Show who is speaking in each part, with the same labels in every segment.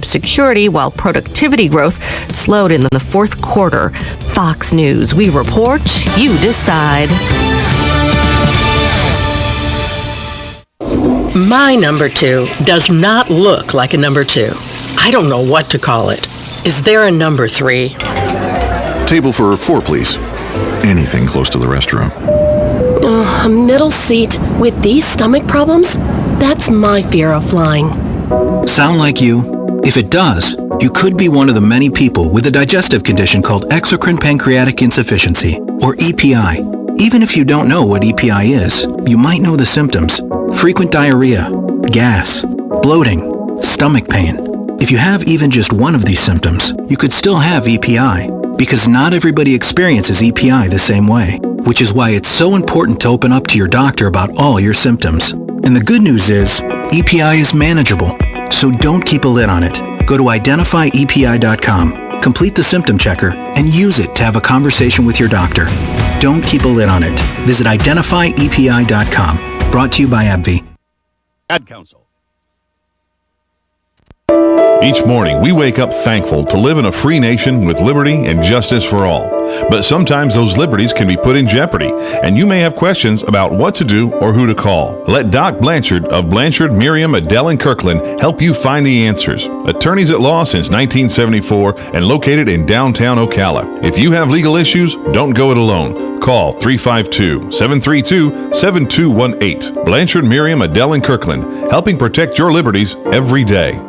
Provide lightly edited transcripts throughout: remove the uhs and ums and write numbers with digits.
Speaker 1: security while productivity growth slowed in the fourth quarter. Fox News, we report, you decide.
Speaker 2: My number 2 does not look like a number 2. I don't know what to call it. Is there a number 3?
Speaker 3: Table for 4, please. Anything close to the restroom.
Speaker 2: A middle seat with these stomach problems? That's my fear of flying.
Speaker 4: Sound like you? If it does, you could be one of the many people with a digestive condition called exocrine pancreatic insufficiency, or EPI. Even if you don't know what EPI is, you might know the symptoms: frequent diarrhea, gas, bloating, stomach pain. If you have even just one of these symptoms, you could still have EPI, because not everybody experiences EPI the same way, which is why it's so important to open up to your doctor about all your symptoms. And the good news is, EPI is manageable, so don't keep a lid on it. Go to identifyepi.com, complete the symptom checker, and use it to have a conversation with your doctor. Don't keep a lid on it. Visit identifyepi.com. Brought to you by AbbVie.
Speaker 5: Ad Council. Each morning, we wake up thankful to live in a free nation with liberty and justice for all. But sometimes those liberties can be put in jeopardy, and you may have questions about what to do or who to call. Let Doc Blanchard of Blanchard, Miriam, Adele, and Kirkland help you find the answers. Attorneys at law since 1974 and located in downtown Ocala. If you have legal issues, don't go it alone. Call 352-732-7218. Blanchard, Miriam, Adele, and Kirkland, helping protect your liberties every day.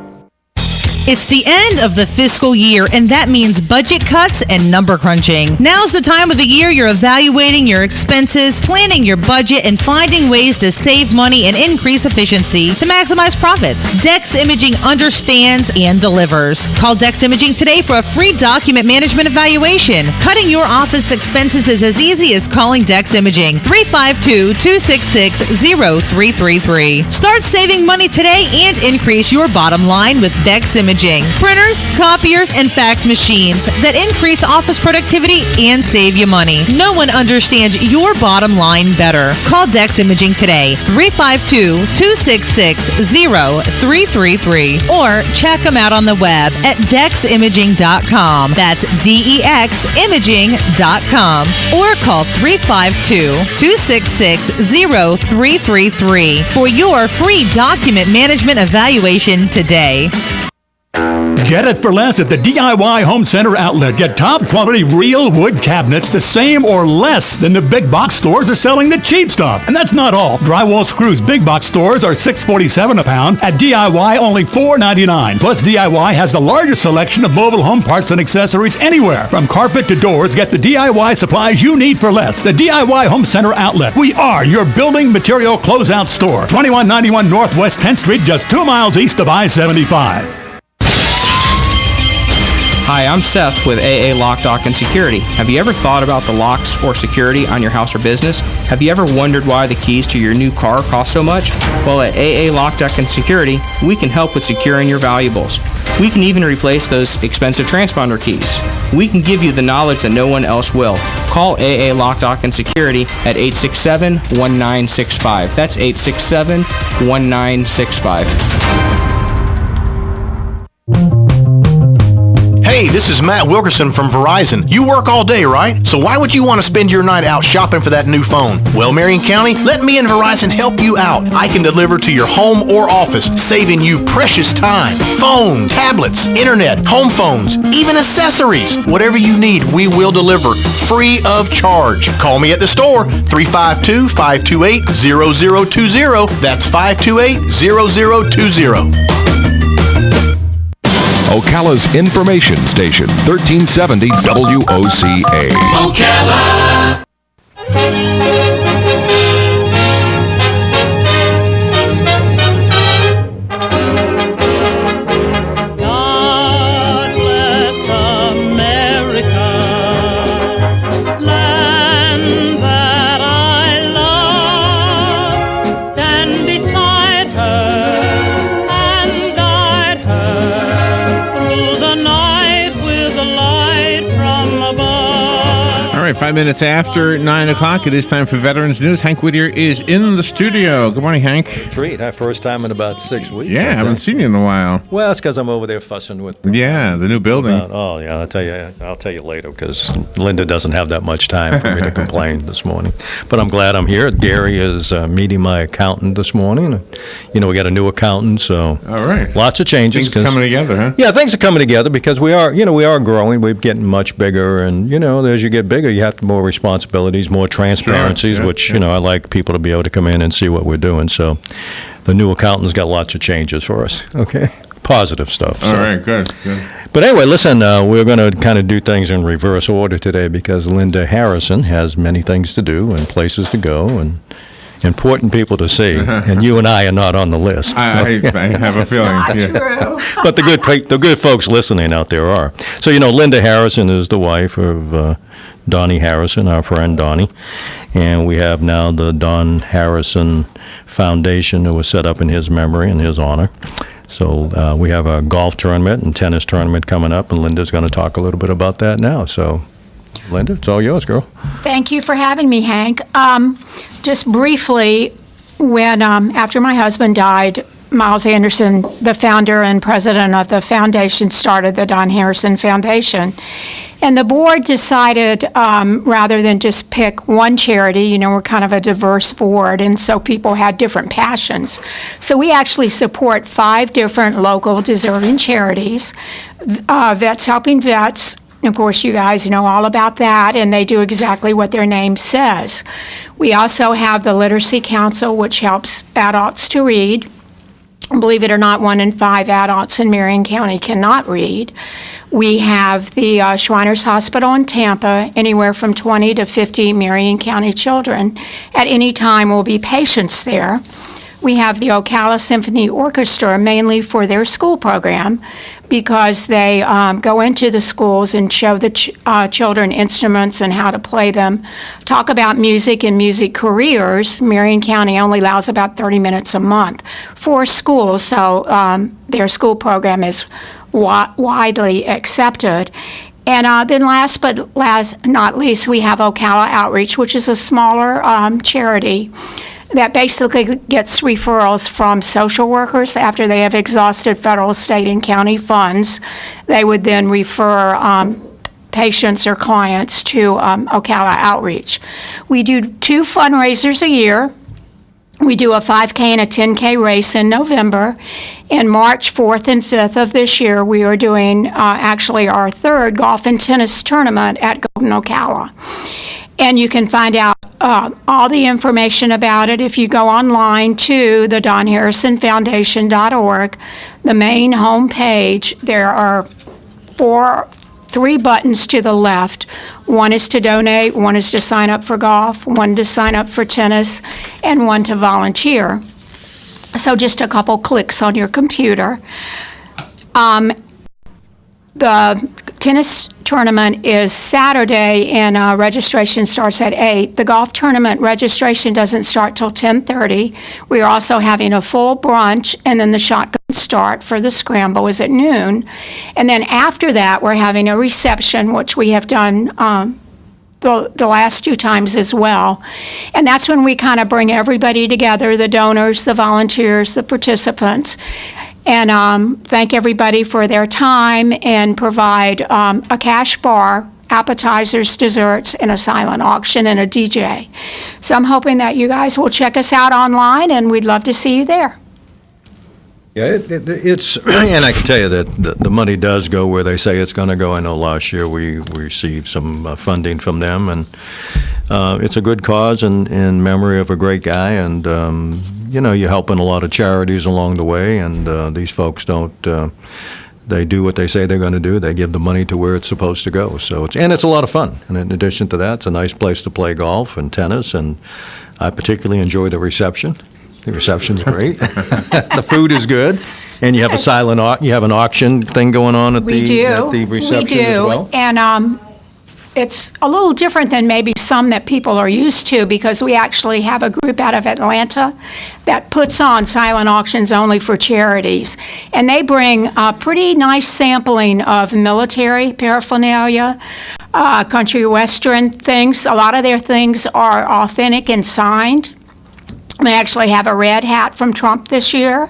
Speaker 6: It's the end of the fiscal year, and that means budget cuts and number crunching. Now's the time of the year you're evaluating your expenses, planning your budget, and finding ways to save money and increase efficiency to maximize profits. Dex Imaging understands and delivers. Call Dex Imaging today for a free document management evaluation. Cutting your office expenses is as easy as calling Dex Imaging. 352-266-0333. Start saving money today and increase your bottom line with Dex Imaging. Printers, copiers, and fax machines that increase office productivity and save you money. No one understands your bottom line better. Call Dex Imaging today, 352-266-0333, or check them out on the web at deximaging.com. That's DEXimaging.com. Or call 352-266-0333 for your free document management evaluation today.
Speaker 7: Get it for less at the DIY Home Center outlet. Get top quality real wood cabinets the same or less than the big box stores are selling the cheap stuff. And that's not all. Drywall screws big box stores are $6.47 a pound. At DIY, only $4.99. Plus, DIY has the largest selection of mobile home parts and accessories anywhere. From carpet to doors, get the DIY supplies you need for less. The DIY Home Center outlet. We are your building material closeout store. 2191 Northwest 10th Street, just 2 miles east of I-75.
Speaker 8: Hi, I'm Seth with AA Lock, Dock, and Security. Have you ever thought about the locks or security on your house or business? Have you ever wondered why the keys to your new car cost so much? Well, at AA Lock, Dock, and Security, we can help with securing your valuables. We can even replace those expensive transponder keys. We can give you the knowledge that no one else will. Call AA Lock, Dock, and Security at 867-1965. That's 867-1965.
Speaker 9: Hey, this is Matt Wilkerson from Verizon. You work all day, right? So why would you want to spend your night out shopping for that new phone? Well, Marion County, let me and Verizon help you out. I can deliver to your home or office, saving you precious time. Phone, tablets, internet, home phones, even accessories. Whatever you need, we will deliver free of charge. Call me at the store, 352-528-0020. That's 528-0020.
Speaker 10: Ocala's information station, 1370 WOCA. Ocala!
Speaker 11: 5 minutes after 9 o'clock, it is time for Veterans News. Hank Whittier is in the studio. Good morning, Hank.
Speaker 12: Treat. First time in about 6 weeks.
Speaker 11: Yeah, I haven't seen you in a while.
Speaker 12: Well, it's because I'm over there fussing with.
Speaker 11: Yeah, the new building.
Speaker 12: I'll tell you later because Linda doesn't have that much time for me to complain this morning. But I'm glad I'm here. Gary is meeting my accountant this morning. We got a new accountant, so
Speaker 11: all right,
Speaker 12: lots of changes.
Speaker 11: Things coming together, huh?
Speaker 12: Yeah, things are coming together because we are growing. We're getting much bigger, and as you get bigger, you have more responsibilities, more transparencies,
Speaker 11: sure,
Speaker 12: which I like people to be able to come in and see what we're doing. So the new accountant's got lots of changes for us. Okay, positive stuff.
Speaker 11: All right, good.
Speaker 12: But anyway, listen, we're going to kind of do things in reverse order today because Linda Harrison has many things to do and places to go and important people to see, and you and I are not on the list.
Speaker 11: I have a feeling.
Speaker 12: But the good folks listening out there are. So Linda Harrison is the wife of Donnie Harrison, our friend Donnie, and we have now the Don Harrison Foundation that was set up in his memory and his honor. So we have a golf tournament and tennis tournament coming up, and Linda's going to talk a little bit about that now. So, Linda, it's all yours, girl.
Speaker 13: Thank you for having me, Hank. Just briefly, when after my husband died, Miles Anderson, the founder and president of the foundation, started the Don Harrison Foundation. And the board decided, rather than just pick one charity, we're kind of a diverse board, and so people had different passions. So we actually support 5 different local deserving charities. Vets Helping Vets, of course, you guys know all about that, and they do exactly what their name says. We also have the Literacy Council, which helps adults to read. Believe it or not, 1 in 5 adults in Marion County cannot read. We have the Shriners Hospital in Tampa. Anywhere from 20 to 50 Marion County children at any time will be patients there. We have the Ocala Symphony Orchestra, mainly for their school program, because they go into the schools and show the children instruments and how to play them. Talk about music and music careers. Marion County only allows about 30 minutes a month for schools, so their school program is widely accepted. And then last but not least, we have Ocala Outreach, which is a smaller charity that basically gets referrals from social workers after they have exhausted federal, state, and county funds. They would then refer patients or clients to Ocala Outreach. We do 2 fundraisers a year. We do a 5K and a 10K race in November. And March 4th and 5th of this year, we are doing actually our 3rd golf and tennis tournament at Golden Ocala. And you can find out all the information about it if you go online to the DonHarrisonFoundation.org, the main homepage. There are 3 buttons to the left. One is to donate, one is to sign up for golf, one to sign up for tennis, and one to volunteer. So just a couple clicks on your computer. The tennis tournament is Saturday, and registration starts at 8. The golf tournament registration doesn't start till 10:30. We are also having a full brunch, and then the shotgun start for the scramble is at noon. And then after that, we're having a reception, which we have done the last 2 times as well. And that's when we kind of bring everybody together, the donors, the volunteers, the participants, and thank everybody for their time and provide a cash bar, appetizers, desserts, and a silent auction and a DJ. So I'm hoping that you guys will check us out online, and we'd love to see you there.
Speaker 12: Yeah, it's and I can tell you that the money does go where they say it's going to go. I know last year we received some funding from them, and it's a good cause in memory of a great guy. And you're helping a lot of charities along the way, and these folks don't. They do what they say they're going to do. They give the money to where it's supposed to go. So it's a lot of fun. And in addition to that, it's a nice place to play golf and tennis. And I particularly enjoy the reception. The reception's great. The food is good, and you have an auction thing going on at the reception as well.
Speaker 13: And it's a little different than maybe some that people are used to, because we actually have a group out of Atlanta that puts on silent auctions only for charities, and they bring a pretty nice sampling of military paraphernalia, country western things. A lot of their things are authentic and signed. They actually have a red hat from Trump this year.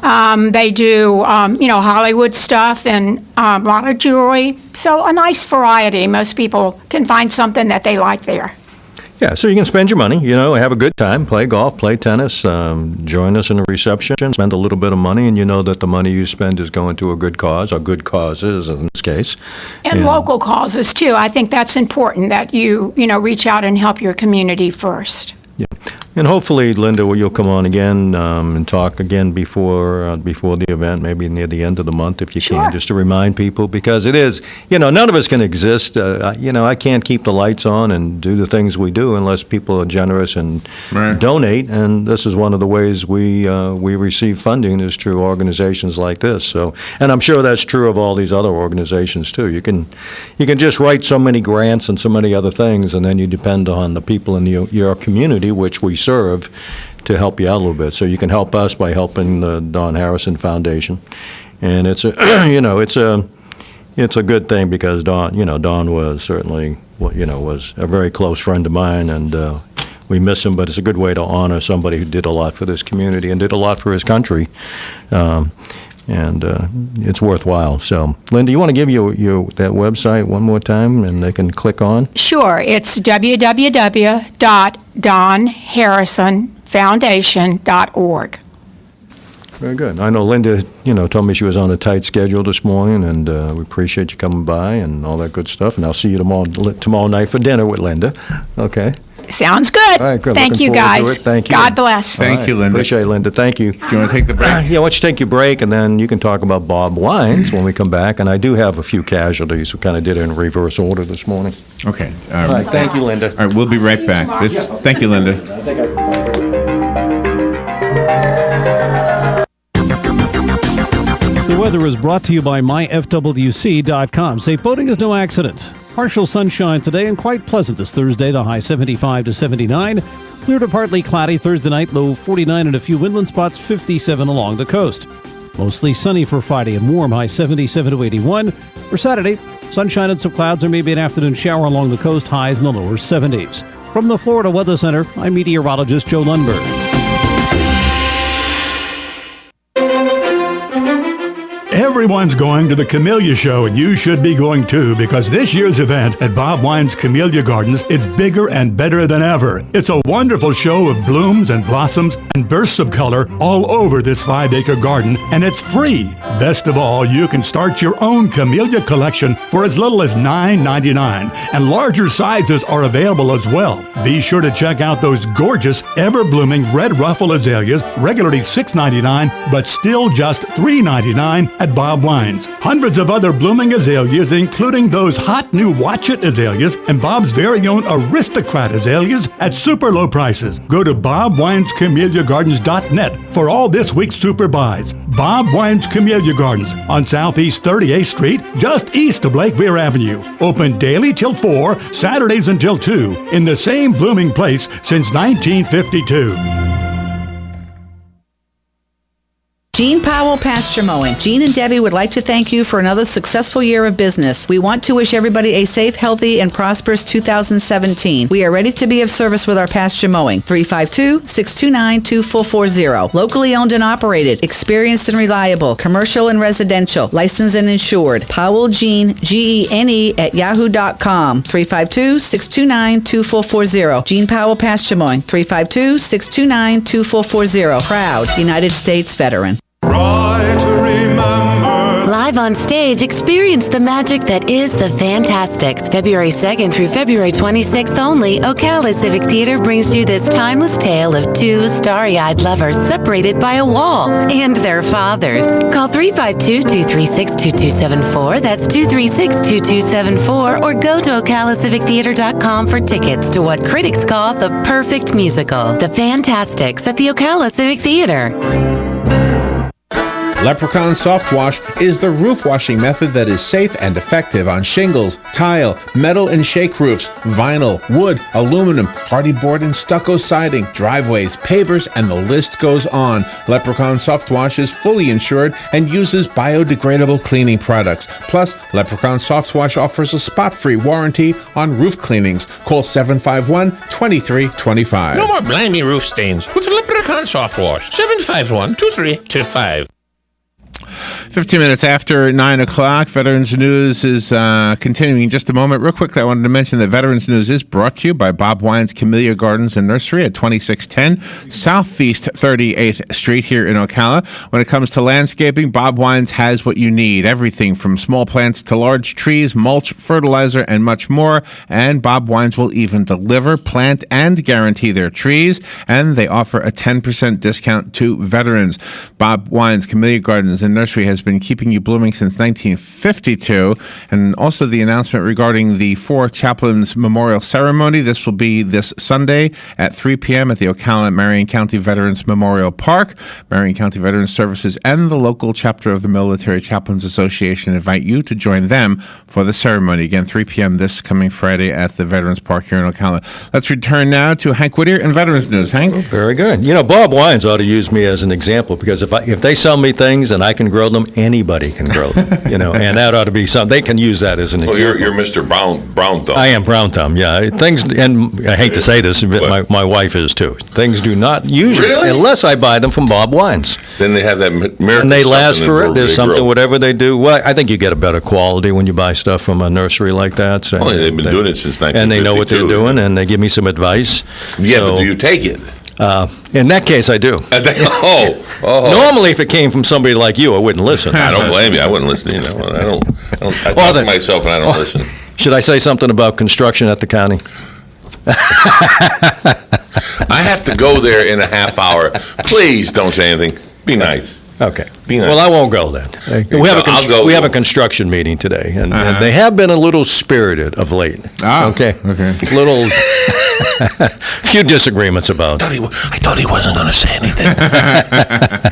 Speaker 13: They do, Hollywood stuff and a lot of jewelry. So a nice variety. Most people can find something that they like there.
Speaker 12: Yeah, so you can spend your money, have a good time, play golf, play tennis, join us in a reception, spend a little bit of money, and you know that the money you spend is going to a good cause, or good causes in this case.
Speaker 13: And local causes, too. I think that's important that you reach out and help your community first.
Speaker 12: Yeah. And hopefully, Linda, you'll come on again and talk again before the event, maybe near the end of the month if you can, just to remind people, because it is, none of us can exist. I can't keep the lights on and do the things we do unless people are generous and donate. And this is one of the ways we receive funding is through organizations like this. So, and I'm sure that's true of all these other organizations too. You can just write so many grants and so many other things, and then you depend on the people in your community, which we serve, to help you out a little bit. So you can help us by helping the Don Harrison Foundation, and it's a it's a good thing because Don was certainly was a very close friend of mine, and we miss him. But it's a good way to honor somebody who did a lot for this community and did a lot for his country. And it's worthwhile. So, Linda, you want to give your that website one more time, and they can click on?
Speaker 13: Sure. It's www.donharrisonfoundation.org.
Speaker 12: Very good. I know Linda, told me she was on a tight schedule this morning, and we appreciate you coming by and all that good stuff. And I'll see you tomorrow night for dinner with Linda. Okay.
Speaker 13: Sounds good.
Speaker 12: All right, good.
Speaker 13: Thank you, guys.
Speaker 12: Thank you.
Speaker 13: God bless.
Speaker 11: Thank you, Linda.
Speaker 12: Appreciate it, Linda. Thank you.
Speaker 11: Do you want to take the break?
Speaker 12: Yeah, why don't you take your break, and then you can talk about Bob Wines when we come back. And I do have a few casualties. We kind of did it in reverse order this morning.
Speaker 11: Okay.
Speaker 12: All right. Thank you, Linda.
Speaker 11: All right, we'll be right back. Thank you, Linda.
Speaker 14: The weather is brought to you by myfwc.com. Safe boating is no accident. Partial sunshine today and quite pleasant this Thursday, the high 75 to 79. Clear to partly cloudy Thursday night, low 49 and a few inland spots, 57 along the coast. Mostly sunny for Friday and warm, high 77 to 81. For Saturday, sunshine and some clouds or maybe an afternoon shower along the coast, highs in the lower 70s. From the Florida Weather Center, I'm meteorologist Joe Lundberg.
Speaker 7: Everyone's going to the Camellia Show, and you should be going too, because this year's event at Bob Wine's Camellia Gardens is bigger and better than ever. It's a wonderful show of blooms and blossoms and bursts of color all over this 5-acre garden, and it's free. Best of all, you can start your own Camellia collection for as little as $9.99, and larger sizes are available as well. Be sure to check out those gorgeous, ever-blooming red ruffle azaleas, regularly $6.99, but still just $3.99 at Bob Wine's. Hundreds of other blooming azaleas, including those hot new Watch It azaleas and Bob's very own Aristocrat azaleas at super low prices. Go to BobWinesCameliaGardens.net for all this week's super buys. Bob Wine's Camellia Gardens on Southeast 38th Street, just east of Lake Weir Avenue. Open daily till 4, Saturdays until 2, in the same blooming place since 1952.
Speaker 15: Gene Powell Pasture Mowing. Gene and Debbie would like to thank you for another successful year of business. We want to wish everybody a safe, healthy, and prosperous 2017. We are ready to be of service with our pasture mowing. 352-629-2440. Locally owned and operated. Experienced and reliable. Commercial and residential. Licensed and insured. Powell Gene, Gene at yahoo.com. 352-629-2440. Gene Powell Pasture Mowing. 352-629-2440. Proud United States veteran.
Speaker 16: Live on stage, experience the magic that is the Fantastics. February 2nd through February 26th only, Ocala Civic Theater brings you this timeless tale of two starry-eyed lovers separated by a wall and their fathers. Call 352-236-2274. That's 236-2274. Or go to OcalaCivicTheater.com for tickets to what critics call the perfect musical. The Fantastics at the Ocala Civic Theater.
Speaker 17: Leprechaun Soft Wash is the roof washing method that is safe and effective on shingles, tile, metal and shake roofs, vinyl, wood, aluminum, hardy board and stucco siding, driveways, pavers, and the list goes on. Leprechaun Soft Wash is fully insured and uses biodegradable cleaning products. Plus, Leprechaun Soft Wash offers a spot-free warranty on roof cleanings. Call 751-2325.
Speaker 18: No more blimey roof stains with Leprechaun Soft Wash. 751-2325.
Speaker 11: 15 minutes after 9 o'clock, Veterans News is continuing in just a moment. Real quickly, I wanted to mention that Veterans News is brought to you by Bob Wine's Camellia Gardens and Nursery at 2610 Southeast 38th Street here in Ocala. When it comes to landscaping, Bob Wine's has what you need. Everything from small plants to large trees, mulch, fertilizer, and much more. And Bob Wine's will even deliver, plant, and guarantee their trees. And they offer a 10% discount to veterans. Bob Wine's Camellia Gardens and Nursery has been keeping you blooming since 1952. And also the announcement regarding the Four Chaplains Memorial Ceremony. This will be this Sunday at 3 p.m. at the Ocala Marion County Veterans Memorial Park. Marion County Veterans Services and the local chapter of the Military Chaplains Association invite you to join them for the ceremony. Again, 3 p.m. this coming Friday at the Veterans Park here in Ocala. Let's return now to Hank Whittier and Veterans News. Hank?
Speaker 12: Very good. You know, Bob Wines ought to use me as an example, because if they sell me things and I can grow them, anybody can grow them, and that ought to be something. They can use that as an example.
Speaker 19: You're Mr. Brown Thumb.
Speaker 12: I am Brown Thumb, yeah. Things, and I hate to say this, but my wife is too. Things do not usually, unless I buy them from Bob Wines.
Speaker 19: Then they have that miracle.
Speaker 12: And they last forever. There's something, whatever they do. Well, I think you get a better quality when you buy stuff from a nursery like that. So
Speaker 19: they've been doing it since 1952.
Speaker 12: And they know what they're doing, and they give me some advice.
Speaker 19: Yeah, but do you take it?
Speaker 12: In that case, I do. Normally, if it came from somebody like you, I wouldn't listen.
Speaker 19: I don't blame you. I wouldn't listen. I talk to myself and I don't listen.
Speaker 12: Should I say something about construction at the county?
Speaker 19: I have to go there in a half hour. Please don't say anything. Be nice.
Speaker 12: Okay.
Speaker 19: Be nice.
Speaker 12: Well, I won't go then. We have a construction meeting today, and they have been a little spirited of late. Okay. Little few disagreements about it.
Speaker 19: I thought he wasn't going to say anything.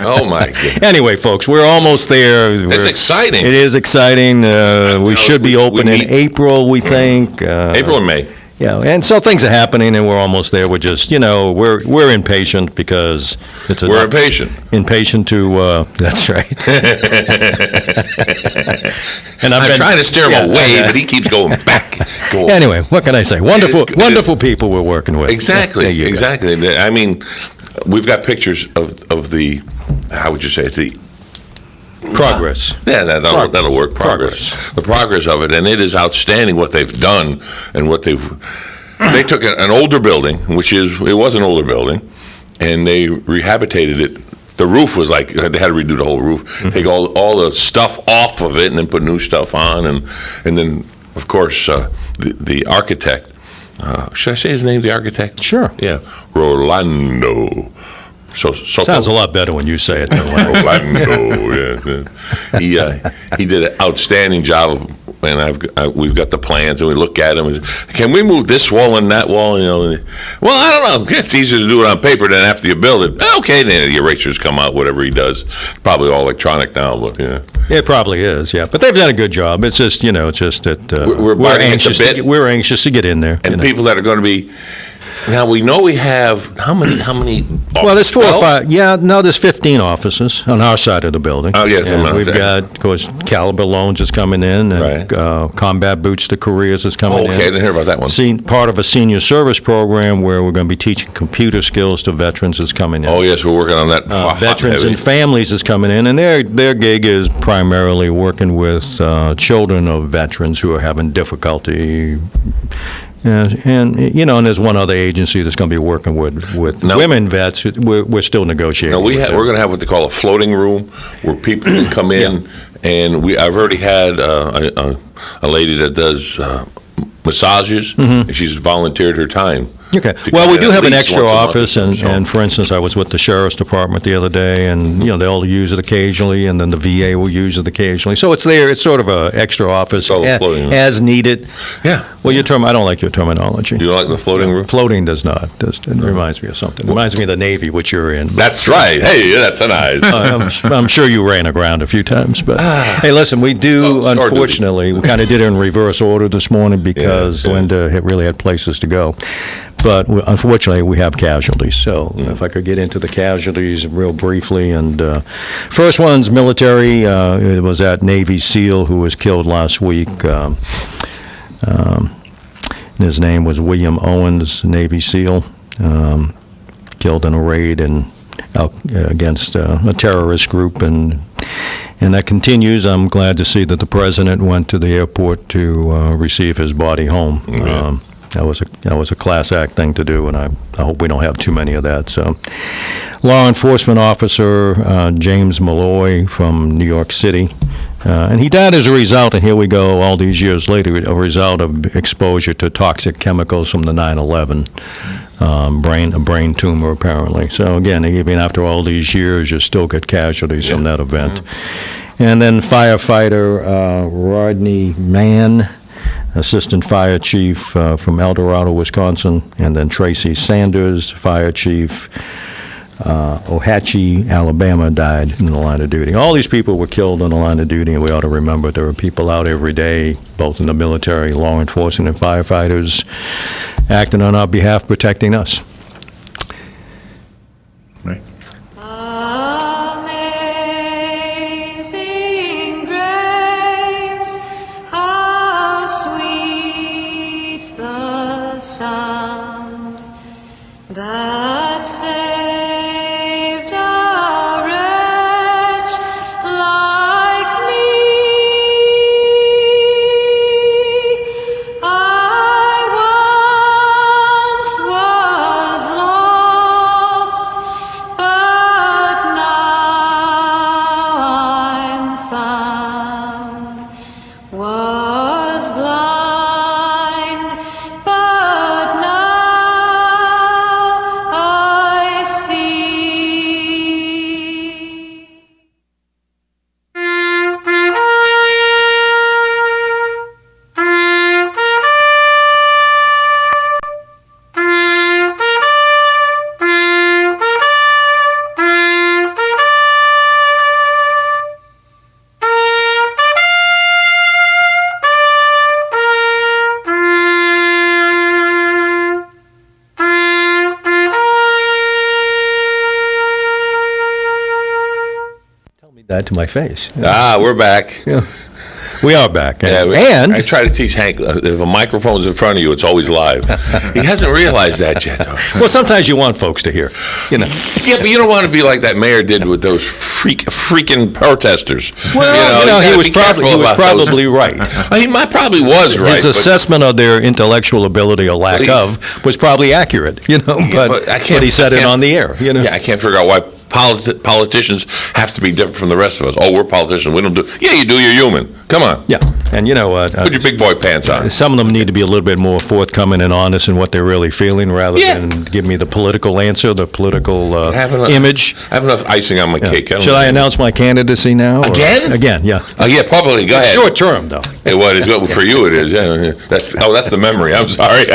Speaker 19: Oh my goodness.
Speaker 12: Anyway, folks, we're almost there.
Speaker 19: It's exciting.
Speaker 12: It is exciting. We should be open in April, we think.
Speaker 19: April or May.
Speaker 12: Yeah, and so things are happening, and we're almost there. We're just, we're impatient because
Speaker 19: we're impatient.
Speaker 12: Impatient to, that's right.
Speaker 19: And I'm trying to steer him away, but he keeps going back.
Speaker 12: Anyway, what can I say? Wonderful people we're working with.
Speaker 19: Exactly, exactly. I mean, we've got pictures of the, how would you say it, the
Speaker 12: progress.
Speaker 19: Yeah, that'll work. Progress. The progress of it, and it is outstanding what they've done and what they've. They took an older building, it was an older building, and they rehabilitated it. The roof was like they had to redo the whole roof, take all the stuff off of it, and then put new stuff on, and then of course the architect. Should I say his name? The architect?
Speaker 12: Sure.
Speaker 19: Yeah, Rolando. So
Speaker 12: sounds a lot better when you say it.
Speaker 19: Rolando, yeah. He did an outstanding job, and we've got the plans, and we look at them. And, can we move this wall and that wall? Well, I don't know. It's easier to do it on paper than after you build it. Okay, then the erasers come out. Whatever he does, probably all electronic now. But yeah,
Speaker 12: it probably is. Yeah, but they've done a good job. It's just that we're anxious to get in there,
Speaker 19: and people that are going to be. Now, we know we have, how many?
Speaker 12: Well, there's 4 or 5. Yeah, no, there's 15 offices on our side of the building.
Speaker 19: Oh, yes.
Speaker 12: And we've got, of course, Caliber Loans is coming in, and Combat Boots to Careers is coming in.
Speaker 19: Okay, I didn't hear about that one.
Speaker 12: Part of a senior service program where we're going to be teaching computer skills to veterans is coming in.
Speaker 19: Oh, yes, we're working on that.
Speaker 12: Veterans and Families is coming in, and their gig is primarily working with children of veterans who are having difficulty. Yeah, and there's one other agency that's going to be working with women vets. We're still negotiating.
Speaker 19: No, we're going to have what they call a floating room where people can come in, and I've already had a lady that does massages, and she's volunteered her time
Speaker 12: Okay.
Speaker 19: to
Speaker 12: Well,
Speaker 19: come
Speaker 12: we
Speaker 19: in
Speaker 12: do
Speaker 19: at
Speaker 12: have an
Speaker 19: least
Speaker 12: extra
Speaker 19: once a month or
Speaker 12: office,
Speaker 19: something,
Speaker 12: and for instance, I was with the Sheriff's Department the other day, and, they'll use it occasionally, and then the VA will use it occasionally. So it's there. It's sort of an extra office as needed.
Speaker 19: Yeah.
Speaker 12: Well, I don't like your terminology.
Speaker 19: You don't like the floating roof?
Speaker 12: Floating does not. It reminds me of something. It reminds me of the Navy, which you're in.
Speaker 19: That's right. Hey, that's nice.
Speaker 12: I'm sure you ran aground a few times, but hey, listen, we do, unfortunately, we kind of did it in reverse order this morning because Linda really had places to go. But unfortunately, we have casualties. So if I could get into the casualties real briefly. And first one's military. It was that Navy SEAL who was killed last week. His name was William Owens, Navy SEAL, killed in a raid against a terrorist group. And that continues. I'm glad to see that the president went to the airport to receive his body home. That was a class act thing to do, and I hope we don't have too many of that. So, law enforcement officer James Malloy from New York City, and he died as a result, and here we go all these years later, a result of exposure to toxic chemicals from the 9/11 brain tumor, apparently. So again, even after all these years, you still get casualties from that event. And then firefighter Rodney Mann, Assistant Fire Chief from El Dorado, Wisconsin, and then Tracy Sanders, Fire Chief, Ohatchee, Alabama, died in the line of duty. All these people were killed in the line of duty, and we ought to remember there are people out every day, both in the military, law enforcement, and firefighters, acting on our behalf, protecting us.
Speaker 19: Right.
Speaker 20: Amazing grace, how sweet the sound that saved a wretch like me. I once was lost, but now I'm found. Was blind, but now I see.
Speaker 12: That to my face.
Speaker 19: We're back.
Speaker 12: Yeah. We are back.
Speaker 19: And I try to teach Hank, if a microphone's in front of you, it's always live. He hasn't realized that yet.
Speaker 12: Well, sometimes you want folks to hear,
Speaker 19: Yeah, but you don't want to be like that mayor did with those freaking protesters.
Speaker 12: Well, he was probably right.
Speaker 19: He probably was right.
Speaker 12: His assessment of their intellectual ability or lack of was probably accurate, but he said it on the air.
Speaker 19: Yeah, I can't figure out why politicians have to be different from the rest of us. Oh, we're politicians. We don't do. Yeah, you do. You're human. Come on.
Speaker 12: Yeah, and you know what?
Speaker 19: Put your big boy pants on.
Speaker 12: Some of them need to be a little bit more forthcoming and honest in what they're really feeling, rather than give me the political answer, the political image.
Speaker 19: I have enough icing on my cake.
Speaker 12: Should I announce my candidacy now?
Speaker 19: Again?
Speaker 12: Again, yeah.
Speaker 19: Yeah, probably. Go ahead.
Speaker 12: Short term, though.
Speaker 19: Hey, what is good for you? It is. Yeah. That's the memory. I'm sorry.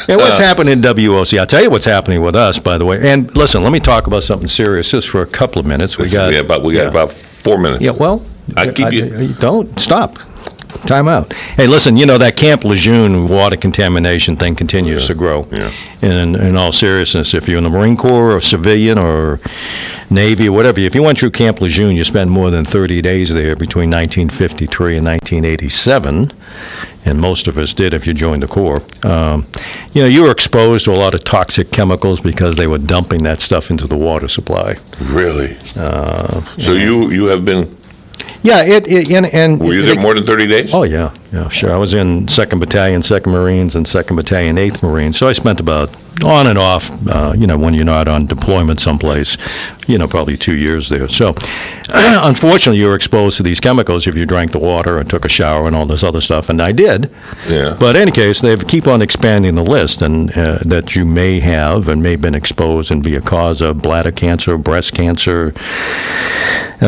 Speaker 12: Yeah, what's happening in WOC? I'll tell you what's happening with us, by the way. And listen, let me talk about something serious just for a couple of minutes. We got
Speaker 19: about 4 minutes.
Speaker 12: Yeah, well,
Speaker 19: I keep you.
Speaker 12: Don't stop. Time out. Hey, listen, that Camp Lejeune water contamination thing continues to grow.
Speaker 19: Yeah.
Speaker 12: And in all seriousness, if you're in the Marine Corps or civilian or Navy or whatever, if you went through Camp Lejeune, you spent more than 30 days there between 1953 and 1987, and most of us did if you joined the Corps. You were exposed to a lot of toxic chemicals because they were dumping that stuff into the water supply.
Speaker 19: Really? So you have been...
Speaker 12: Yeah, and
Speaker 19: were you there more than 30 days?
Speaker 12: Oh, yeah. Yeah, sure. I was in 2nd Battalion, 2nd Marines, and 2nd Battalion, 8th Marines. So I spent about on and off, when you're not on deployment someplace, probably 2 years there. So unfortunately, you're exposed to these chemicals if you drank the water or took a shower and all this other stuff, and I did.
Speaker 19: Yeah.
Speaker 12: But in any case, they keep on expanding the list and that you may have and may have been exposed and be a cause of bladder cancer, breast cancer,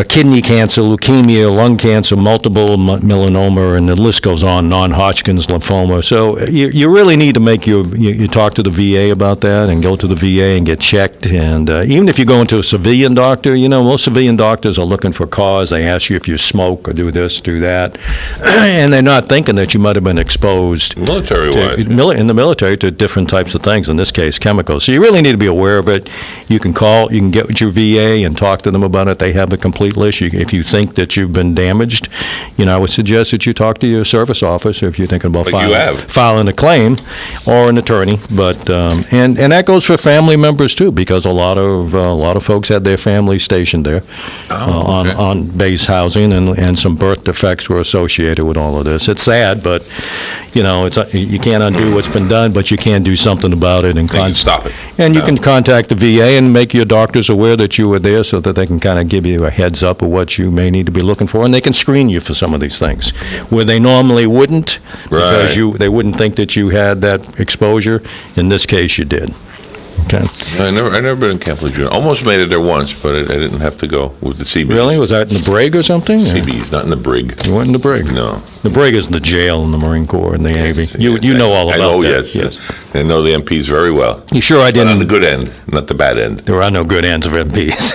Speaker 12: kidney cancer, leukemia, lung cancer, multiple melanoma, and the list goes on, non-Hodgkin's lymphoma. So you really need to make you talk to the VA about that and go to the VA and get checked. And even if you go into a civilian doctor, most civilian doctors are looking for cause. They ask you if you smoke or do this, do that. And they're not thinking that you might have been exposed in the military to different types of things, in this case, chemicals. So you really need to be aware of it. You can call, you can get with your VA and talk to them about it. They have a complete list. If you think that you've been damaged, I would suggest that you talk to your service officer if you're thinking about filing a claim, or an attorney. But and that goes for family members too, because a lot of folks had their family stationed there on base housing, and some birth defects were associated with all of this. It's sad, but you can't undo what's been done, but you can do something about it and
Speaker 19: stop it.
Speaker 12: And you can contact the VA and make your doctors aware that you were there, so that they can kind of give you a heads up of what you may need to be looking for, and they can screen you for some of these things where they normally wouldn't, because they wouldn't think that you had that exposure. In this case, you did. Okay.
Speaker 19: I never been in Camp Lejeune. Almost made it there once, but I didn't have to go with the Seabees.
Speaker 12: Really? Was that in the brig or something?
Speaker 19: Seabees, not in the brig.
Speaker 12: You weren't in the brig?
Speaker 19: No.
Speaker 12: The brig is the jail in the Marine Corps and the Navy. You know all about that.
Speaker 19: Yes. I know the MPs very well.
Speaker 12: You sure I didn't?
Speaker 19: But on the good end, not the bad end.
Speaker 12: There are no good ends of MPs.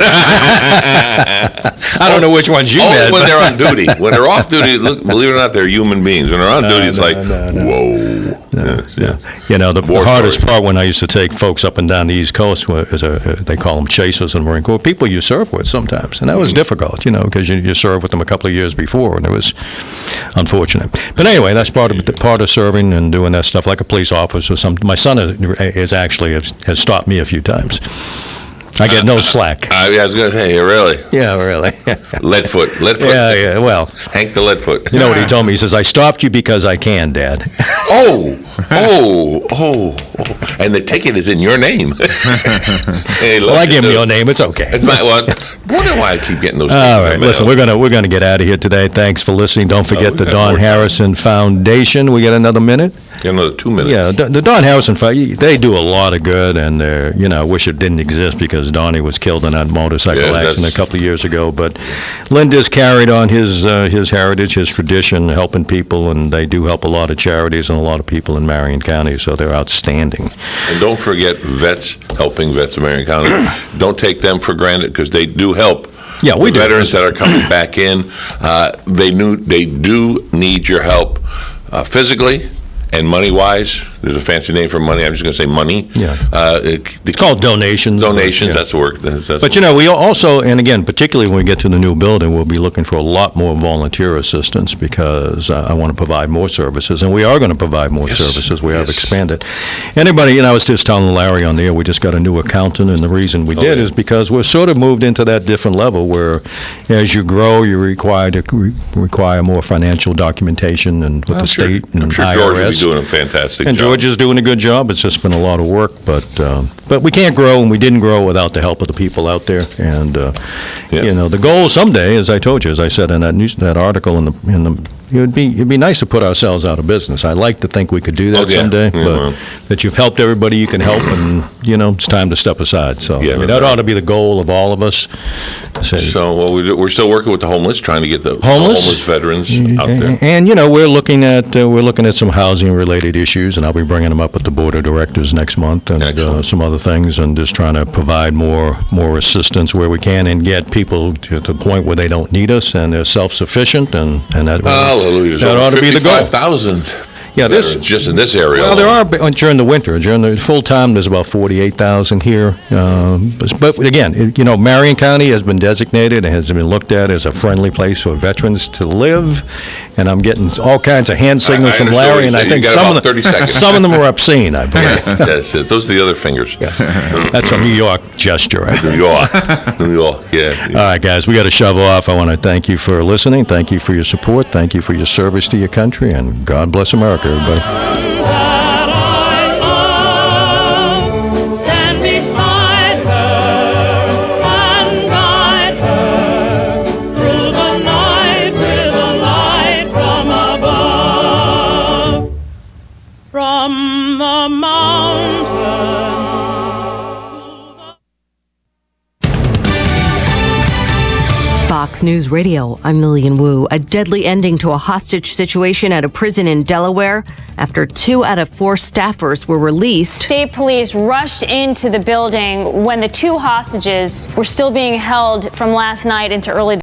Speaker 12: I don't know which ones you had.
Speaker 19: When they're on duty. When they're off duty, look, believe it or not, they're human beings. When they're on duty, it's whoa.
Speaker 12: The hardest part when I used to take folks up and down the East Coast was, they call them chasers in the Marine Corps, people you serve with sometimes. And that was difficult, because you served with them a couple of years before, and it was unfortunate. But anyway, that's part of serving and doing that stuff, like a police officer. My son has stopped me a few times. I get no slack.
Speaker 19: I was going to say, really?
Speaker 12: Yeah, really.
Speaker 19: Leadfoot.
Speaker 12: Yeah, well.
Speaker 19: Hank the Leadfoot.
Speaker 12: You know what he told me? He says, I stopped you because I can, Dad.
Speaker 19: Oh. And the ticket is in your name.
Speaker 12: Hey, well, I give him your name. It's okay.
Speaker 19: It's my one. Wonder why I keep getting those tickets.
Speaker 12: All right, listen, we're gonna get out of here today. Thanks for listening. Don't forget the Don Harrison Foundation. We get another minute?
Speaker 19: Get another 2 minutes.
Speaker 12: Yeah, the Don Harrison Foundation, they do a lot of good, and I wish it didn't exist because Donnie was killed in that motorcycle accident a couple of years ago. But Linda's carried on his heritage, his tradition, helping people, and they do help a lot of charities and a lot of people in Marion County, so they're outstanding.
Speaker 19: And don't forget vets, helping vets in Marion County. Don't take them for granted, because they do help.
Speaker 12: Yeah, we do.
Speaker 19: Veterans that are coming back in, they do need your help physically and money-wise. There's a fancy name for money. I'm just going to say money.
Speaker 12: Yeah. It's called donations.
Speaker 19: Donations, that's the word.
Speaker 12: But, we also, and again, particularly when we get to the new building, we'll be looking for a lot more volunteer assistance, because I want to provide more services, and we are going to provide more services. We have expanded. Anybody, I was just telling Larry on the air, we just got a new accountant, and the reason we did is because we're sort of moved into that different level where as you grow, you require more financial documentation and with the state and
Speaker 19: I'm sure
Speaker 12: IRS.
Speaker 19: George will be doing a fantastic
Speaker 12: And
Speaker 19: job.
Speaker 12: George is doing a good job. It's just been a lot of work, but we can't grow, and we didn't grow without the help of the people out there. And the goal someday, as I told you, as I said in that article it'd be nice to put ourselves out of business. I'd like to think we could do that someday, but that you've helped everybody you can help, and it's time to step aside. So that ought to be the goal of all of us.
Speaker 19: So we're still working with the homeless, trying to get the homeless veterans out there.
Speaker 12: And we're looking at some housing related issues, and I'll be bringing them up with the board of directors next month, and some other things, and just trying to provide more assistance where we can, and get people to the point where they don't need us and they're self-sufficient, and that.
Speaker 19: Hallelujah.
Speaker 12: That ought to be the goal.
Speaker 19: 55,000
Speaker 12: Yeah, this
Speaker 19: just in this area.
Speaker 12: Well, there are during the winter. During the full time, there's about 48,000 here. But again, Marion County has been designated and has been looked at as a friendly place for veterans to live. And I'm getting all kinds of hand signals from Larry, and I think some of them are obscene. I believe.
Speaker 19: That's it. Those are the other fingers.
Speaker 12: Yeah. That's a New York gesture. I think.
Speaker 19: New York. Yeah.
Speaker 12: All right, guys, we got to shovel off. I want to thank you for listening. Thank you for your support. Thank you for your service to your country, and God bless America, everybody.
Speaker 1: Fox News Radio, I'm Lillian Wu. A deadly ending to a hostage situation at a prison in Delaware after 2 out of 4 staffers were released.
Speaker 21: State police rushed into the building when the 2 hostages were still being held from last night into early